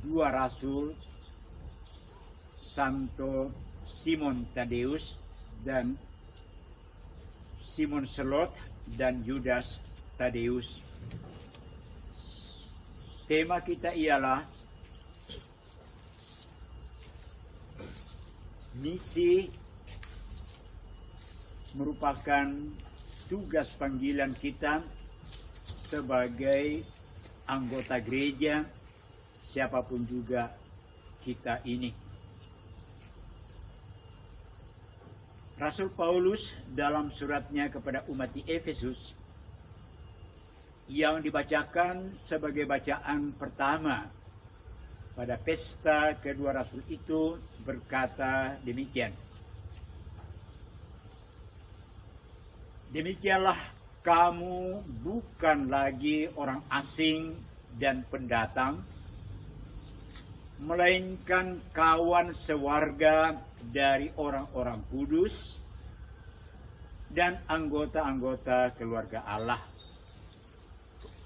dua rasul, Santo Simon Tadeus dan Simon Selot dan Yudas Tadeus. Tema kita ialah misi, merupakan tugas panggilan kita sebagai anggota gereja, siapapun juga kita ini. Rasul Paulus dalam suratnya kepada umat di Efesus yang dibacakan sebagai bacaan pertama pada pesta kedua rasul itu berkata demikian. Demikianlah kamu bukan lagi orang asing dan pendatang, melainkan kawan sewarga dari orang-orang kudus dan anggota-anggota keluarga Allah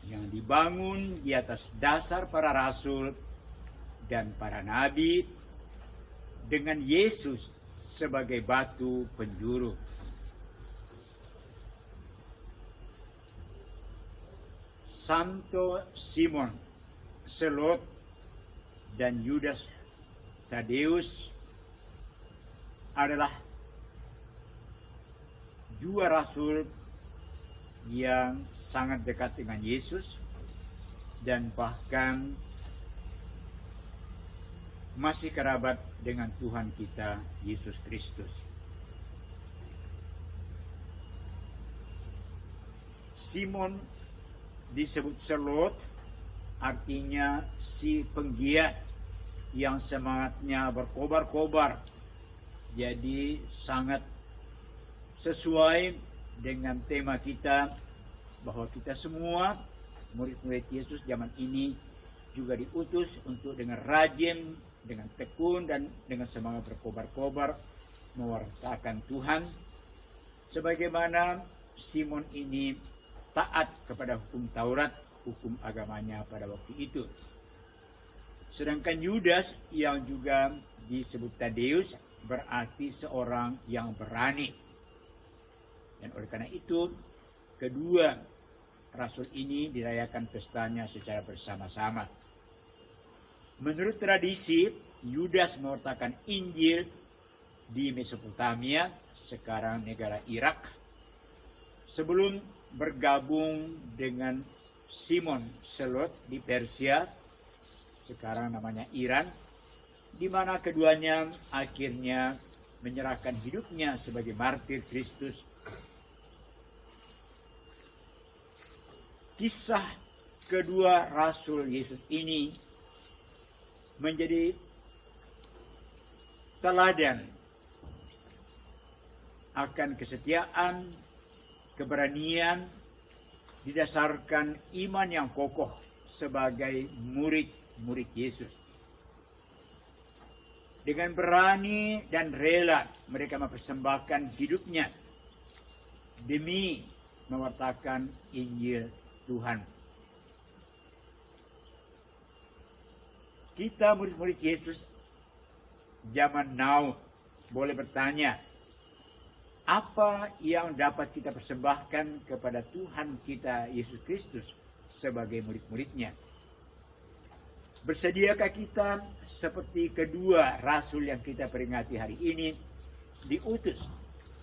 yang dibangun di atas dasar para rasul dan para nabi dengan Yesus sebagai batu penjuru. Santo Simon Selot dan Yudas Tadeus adalah dua rasul yang sangat dekat dengan Yesus dan bahkan masih kerabat dengan Tuhan kita Yesus Kristus. Simon disebut Selot, artinya si penggiat yang semangatnya berkobar-kobar. Jadi sangat sesuai dengan tema kita bahwa kita semua murid-murid Yesus zaman ini juga diutus untuk dengan rajin, dengan tekun dan dengan semangat berkobar-kobar mewartakan Tuhan, sebagaimana Simon ini taat kepada hukum Taurat, hukum agamanya pada waktu itu. Sedangkan Yudas yang juga disebut Tadeus berarti seorang yang berani. Dan oleh karena itu, kedua rasul ini dirayakan pestanya secara bersama-sama. Menurut tradisi, Yudas mewartakan Injil di Mesopotamia, sekarang negara Irak, sebelum bergabung dengan Simon Selot di Persia, sekarang namanya Iran, di mana keduanya akhirnya menyerahkan hidupnya sebagai martir Kristus. Kisah kedua rasul Yesus ini menjadi teladan akan kesetiaan, keberanian, didasarkan iman yang kokoh sebagai murid-murid Yesus. Dengan berani dan rela mereka mempersembahkan hidupnya demi mewartakan Injil Tuhan. Kita murid-murid Yesus zaman now boleh bertanya, apa yang dapat kita persembahkan kepada Tuhan kita Yesus Kristus sebagai murid-muridnya? Bersediakah kita seperti kedua rasul yang kita peringati hari ini, diutus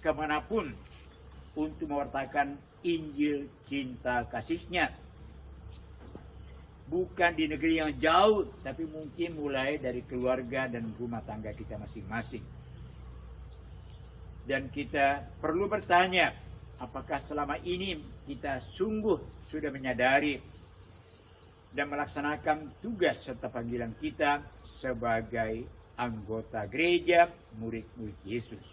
kemanapun untuk mewartakan Injil cinta kasih-Nya? Bukan di negeri yang jauh, tapi mungkin mulai dari keluarga dan rumah tangga kita masing-masing. Dan kita perlu bertanya, apakah selama ini kita sungguh sudah menyadari dan melaksanakan tugas serta panggilan kita sebagai anggota gereja, murid-murid Yesus.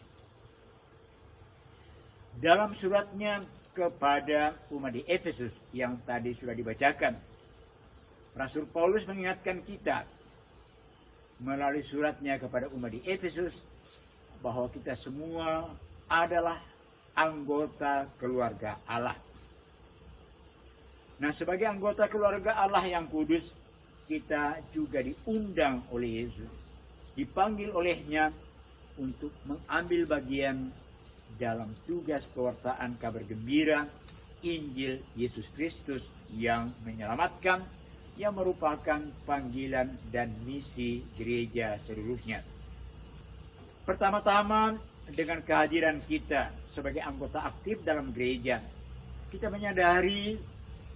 Dalam suratnya kepada umat di Efesus yang tadi sudah dibacakan, Rasul Paulus mengingatkan kita melalui suratnya kepada umat di Efesus bahwa kita semua adalah anggota keluarga Allah. Nah, sebagai anggota keluarga Allah yang kudus, kita juga diundang oleh Yesus, dipanggil olehnya untuk mengambil bagian dalam tugas pewartaan kabar gembira Injil Yesus Kristus yang menyelamatkan, yang merupakan panggilan dan misi gereja seluruhnya. Pertama-tama, dengan kehadiran kita sebagai anggota aktif dalam gereja, kita menyadari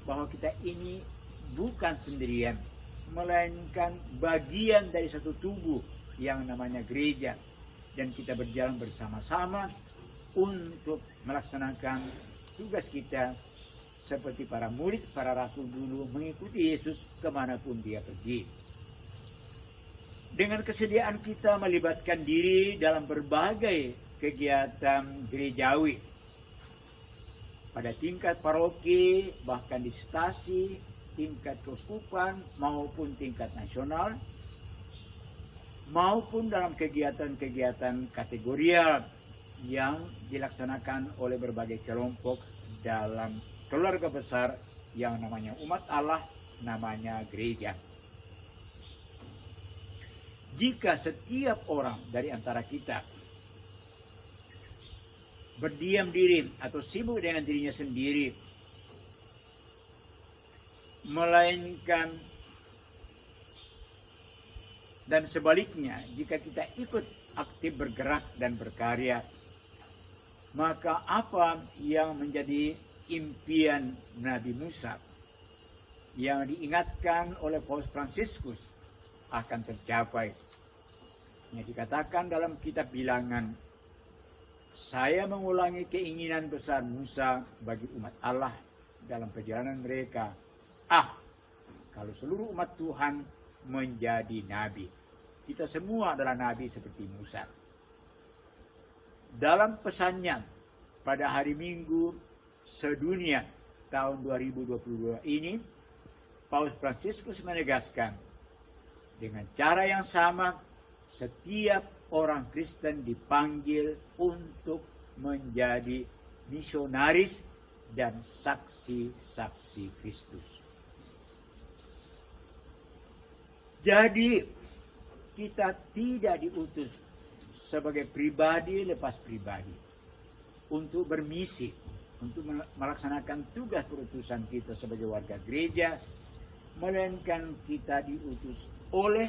bahwa kita ini bukan sendirian, melainkan bagian dari satu tubuh yang namanya gereja. Dan kita berjalan bersama-sama untuk melaksanakan tugas kita seperti para murid, para rasul dulu mengikuti Yesus kemanapun dia pergi. Dengan kesediaan kita melibatkan diri dalam berbagai kegiatan gerejawi, pada tingkat paroki, bahkan di stasi, tingkat keuskupan maupun tingkat nasional, maupun dalam kegiatan-kegiatan kategorial yang dilaksanakan oleh berbagai kelompok dalam keluarga besar yang namanya umat Allah, namanya gereja. Jika setiap orang dari antara kita berdiam diri atau sibuk dengan dirinya sendiri, melainkan dan sebaliknya, jika kita ikut aktif bergerak dan berkarya, maka apa yang menjadi impian Nabi Musa yang diingatkan oleh Paus Fransiskus akan tercapai. Yang dikatakan dalam kitab Bilangan, saya mengulangi keinginan besar Musa bagi umat Allah dalam perjalanan mereka. Kalau seluruh umat Tuhan menjadi nabi, kita semua adalah nabi seperti Musa. Dalam pesannya pada hari Minggu sedunia tahun 2022 ini, Paus Fransiskus menegaskan, dengan cara yang sama, setiap orang Kristen dipanggil untuk menjadi misionaris dan saksi-saksi Kristus. Jadi, kita tidak diutus sebagai pribadi lepas pribadi untuk bermisi, untuk melaksanakan tugas perutusan kita sebagai warga gereja, melainkan kita diutus oleh,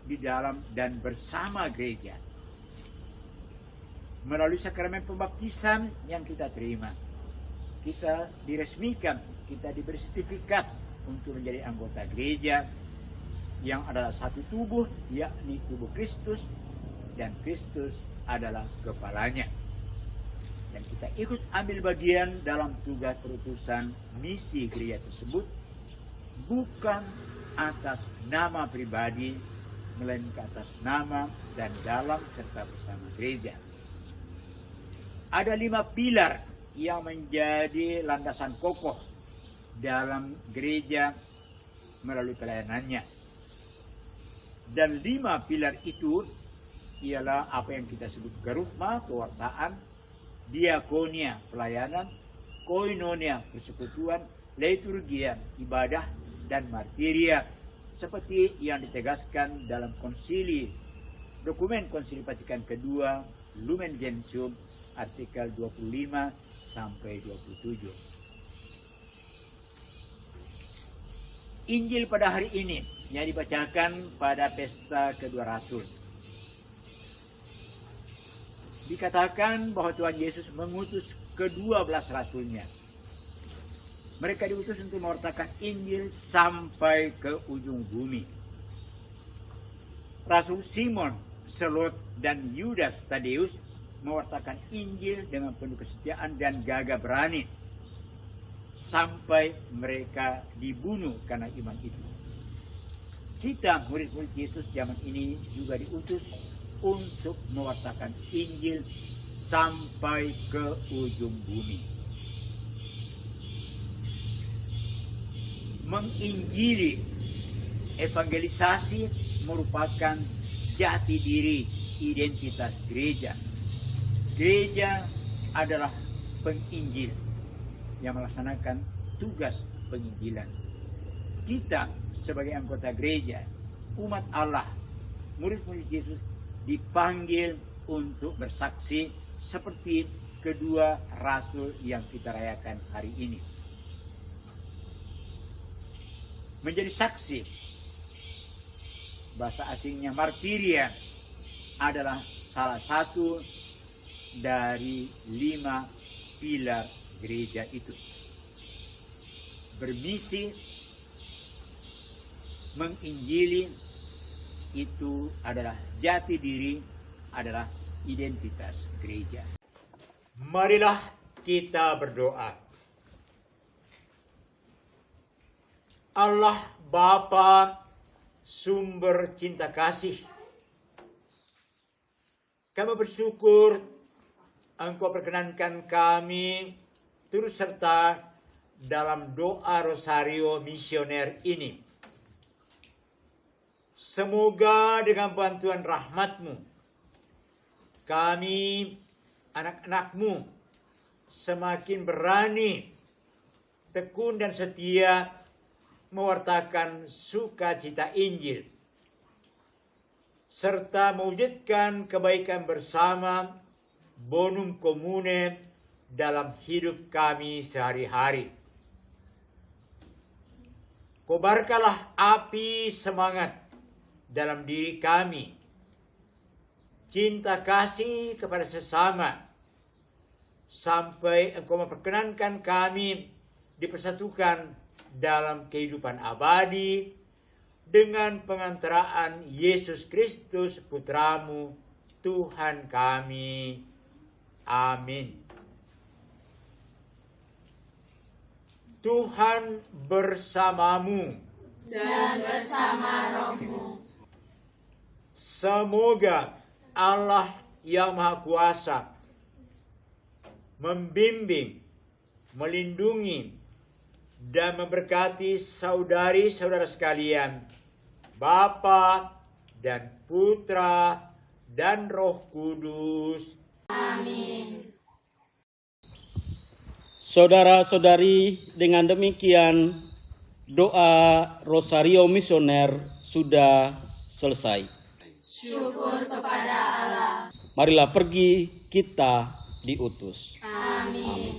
di dalam, dan bersama gereja. Melalui sakramen pembaptisan yang kita terima, kita diresmikan, kita diberi sertifikat untuk menjadi anggota gereja yang adalah satu tubuh, yakni tubuh Kristus, dan Kristus adalah kepalanya. Dan kita ikut ambil bagian dalam tugas perutusan misi gereja tersebut, bukan atas nama pribadi, melainkan atas nama dan dalam serta bersama gereja. Ada 5 pilar yang menjadi landasan kokoh dalam gereja melalui pelayanannya. Dan 5 pilar itu ialah apa yang kita sebut kerugma, kewartaan, diakonia, pelayanan, koinonia, persekutuan, liturgia, ibadah, dan martiria, seperti yang ditegaskan dalam dokumen Konsili Vatikan kedua, Lumen Gentium, artikel 25 sampai 27. Injil pada hari ini yang dibacakan pada pesta kedua rasul, dikatakan bahwa Tuhan Yesus mengutus ke-12 rasulnya. Mereka diutus untuk mewartakan Injil sampai ke ujung bumi. Rasul Simon, Selot, dan Yudas Tadeus mewartakan Injil dengan penuh kesetiaan dan gagah berani, sampai mereka dibunuh karena iman itu. Kita, murid-murid Yesus zaman ini, juga diutus untuk mewartakan Injil sampai ke ujung bumi. Menginjili, evangelisasi merupakan jati diri identitas gereja. Gereja adalah penginjil yang melaksanakan tugas penginjilan. Kita sebagai anggota gereja, umat Allah, murid-murid Yesus, dipanggil untuk bersaksi seperti kedua rasul yang kita rayakan hari ini. Menjadi saksi, bahasa asingnya martiria, adalah salah satu dari 5 pilar gereja itu. Bermisi, menginjili, itu adalah jati diri, adalah identitas gereja. Marilah kita berdoa. Allah Bapa, sumber cinta kasih, kami bersyukur Engkau perkenankan kami turut serta dalam doa rosario misioner ini. Semoga dengan bantuan rahmat-Mu, kami anak-anak-Mu semakin berani, tekun dan setia mewartakan sukacita Injil, serta mewujudkan kebaikan bersama bonum comune dalam hidup kami sehari-hari. Kobarkanlah api semangat dalam diri kami, cinta kasih kepada sesama, sampai Engkau memperkenankan kami dipersatukan dalam kehidupan abadi dengan pengantaraan Yesus Kristus Putra-Mu, Tuhan kami. Amin. Tuhan bersamamu dan bersama rohmu. Semoga Allah yang Maha Kuasa membimbing, melindungi, dan memberkati saudari-saudara sekalian, Bapa dan Putra dan Roh Kudus. Amin. Saudara-saudari, dengan demikian doa rosario misioner sudah selesai. Syukur kepada Allah. Marilah pergi, kita diutus. Amin.